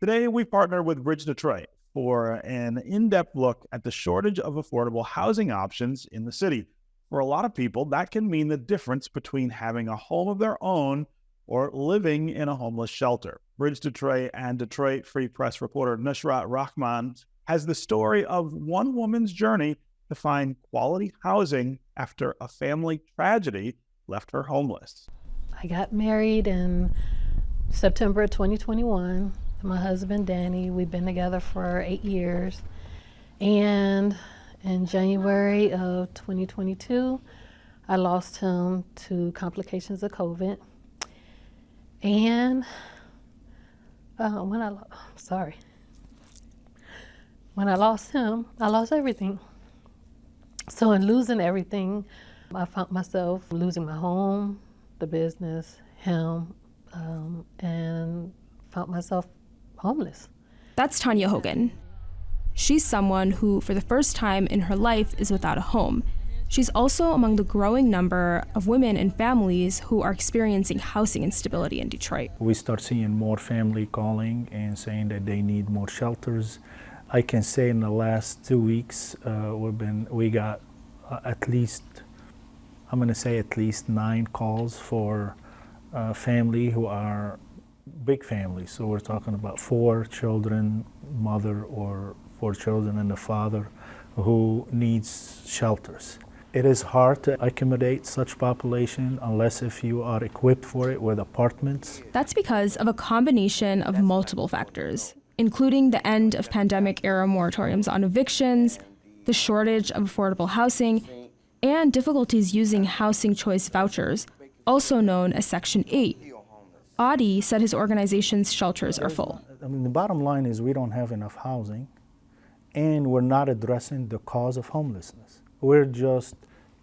Today, we partner with BridgeDetroit for an in-depth look at the shortage of affordable housing options in the city. For a lot of people, that can mean the difference between having a home of their own or living in a homeless shelter. BridgeDetroit and Detroit Free Press reporter Nushrat Rahman has the story of one woman's journey to find quality housing after a family tragedy left her homeless. I got married in September 2021. My husband, Danny, we've been together for 8 years. And in January of 2022, I lost him to complications of COVID. And when I lost him, I lost everything. So in losing everything, I found myself losing my home, the business, him, and found myself homeless. That's Tonya Hogan. She's someone who, for the first time in her life, is without a home. She's also among the growing number of women and families who are experiencing housing instability in Detroit. We start seeing more family calling and saying that they need more shelters. I can say in the last 2 weeks, we got at least 9 calls for family who are big families. So we're talking about 4 children, mother, or 4 children and a father who needs shelters. It is hard to accommodate such population unless if you are equipped for it with apartments. That's because of a combination of multiple factors, including the end of pandemic-era moratoriums on evictions, the shortage of affordable housing, and difficulties using housing choice vouchers, also known as Section 8. Adi said his organization's shelters are full. The bottom line is we don't have enough housing, and we're not addressing the cause of homelessness. We're just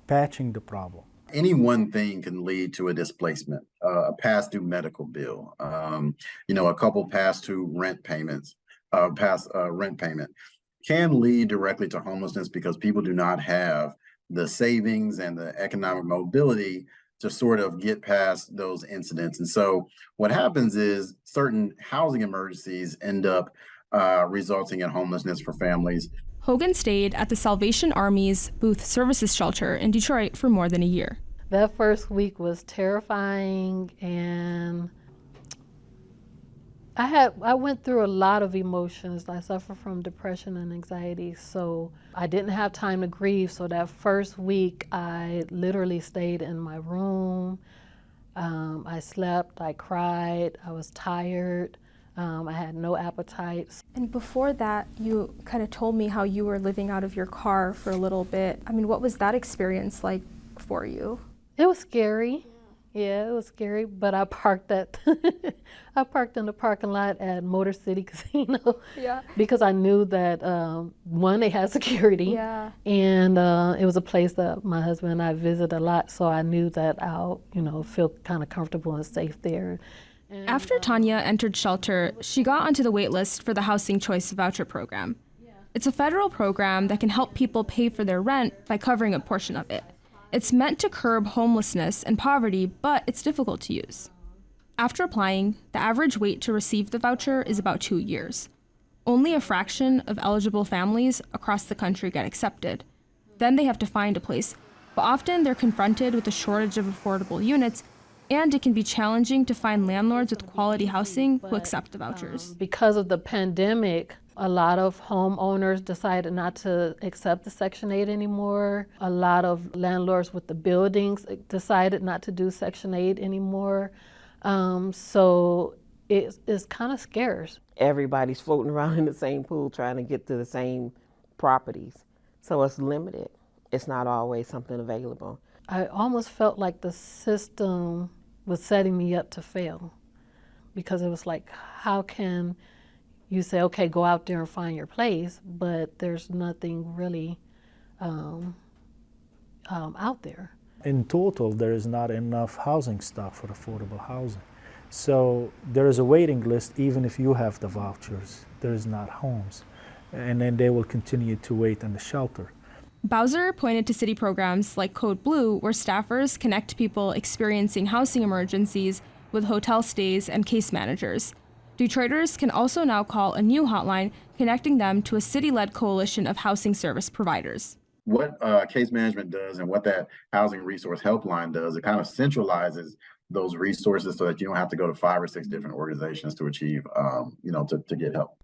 patching the problem. Any one thing can lead to a displacement, a past due medical bill, a couple past due rent payments, rent payment can lead directly to homelessness because people do not have the savings and the economic mobility to sort of get past those incidents. And so what happens is certain housing emergencies end up resulting in homelessness for families. Hogan stayed at the Salvation Army's Booth Services Shelter in Detroit for more than a year. That first week was terrifying, and I went through a lot of emotions. I suffer from depression and anxiety, so I didn't have time to grieve. So that first week, I literally stayed in my room. I slept, I cried, I was tired. I had no appetite. And before that, you kind of told me how you were living out of your car for a little bit. I mean, what was that experience like for you? It was scary. Yeah, it was scary, but I parked in the parking lot at Motor City Casino. Yeah. Because I knew that, one, they had security. Yeah. And it was a place that my husband and I visit a lot, so I knew that I'll, feel kind of comfortable and safe there. And, after Tonya entered shelter, she got onto the wait list for the Housing Choice Voucher Program. It's a federal program that can help people pay for their rent by covering a portion of it. It's meant to curb homelessness and poverty, but it's difficult to use. After applying, the average wait to receive the voucher is about 2 years. Only a fraction of eligible families across the country get accepted. Then they have to find a place, but often they're confronted with a shortage of affordable units, and it can be challenging to find landlords with quality housing who accept the vouchers. Because of the pandemic, a lot of homeowners decided not to accept the Section 8 anymore. A lot of landlords with the buildings decided not to do Section 8 anymore. So it's kind of scarce. Everybody's floating around in the same pool trying to get to the same properties. So it's limited. It's not always something available. I almost felt like the system was setting me up to fail, because it was like, how can you say, okay, go out there and find your place, but there's nothing really out there. In total, there is not enough housing stock for affordable housing. So there is a waiting list even if you have the vouchers. There is not homes. And then they will continue to wait in the shelter. Bowser pointed to city programs like Code Blue, where staffers connect people experiencing housing emergencies with hotel stays and case managers. Detroiters can also now call a new hotline connecting them to a city-led coalition of housing service providers. What case management does and what that housing resource helpline does, it kind of centralizes those resources so that you don't have to go to 5 or 6 different organizations to achieve, to get help.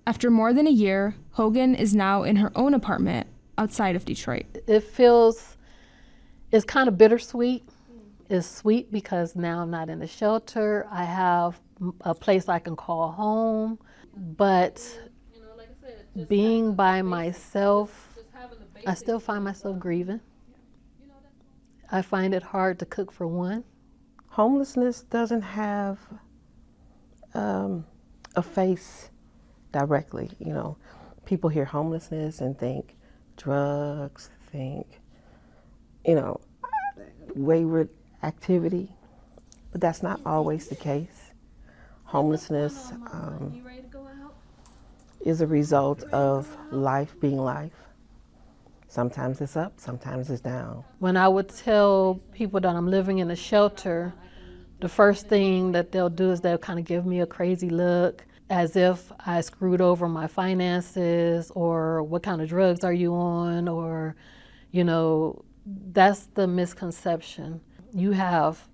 After more than a year, Hogan is now in her own apartment outside of Detroit. It's kind of bittersweet. It's sweet because now I'm not in a shelter. I have a place I can call home, but being by myself, I still find myself grieving. I find it hard to cook for one. Homelessness doesn't have a face directly. People hear homelessness and think drugs, think, wayward activity, but that's not always the case. Homelessness is a result of life being life. Sometimes it's up, sometimes it's down. When I would tell people that I'm living in a shelter, the first thing that they'll do is they'll kind of give me a crazy look, as if I screwed over my finances, or what kind of drugs are you on, or, that's the misconception. You have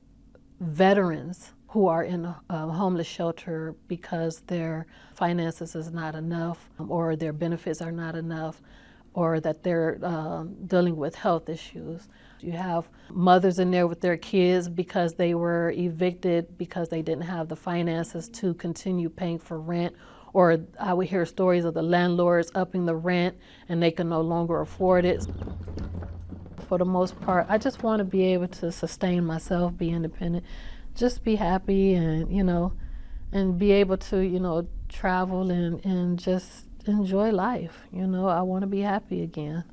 veterans who are in a homeless shelter because their finances is not enough, or their benefits are not enough, or that they're dealing with health issues. You have mothers in there with their kids because they were evicted because they didn't have the finances to continue paying for rent, or I would hear stories of the landlords upping the rent and they can no longer afford it. For the most part, I just want to be able to sustain myself, be independent, just be happy, and and be able to travel and just enjoy life. I want to be happy again.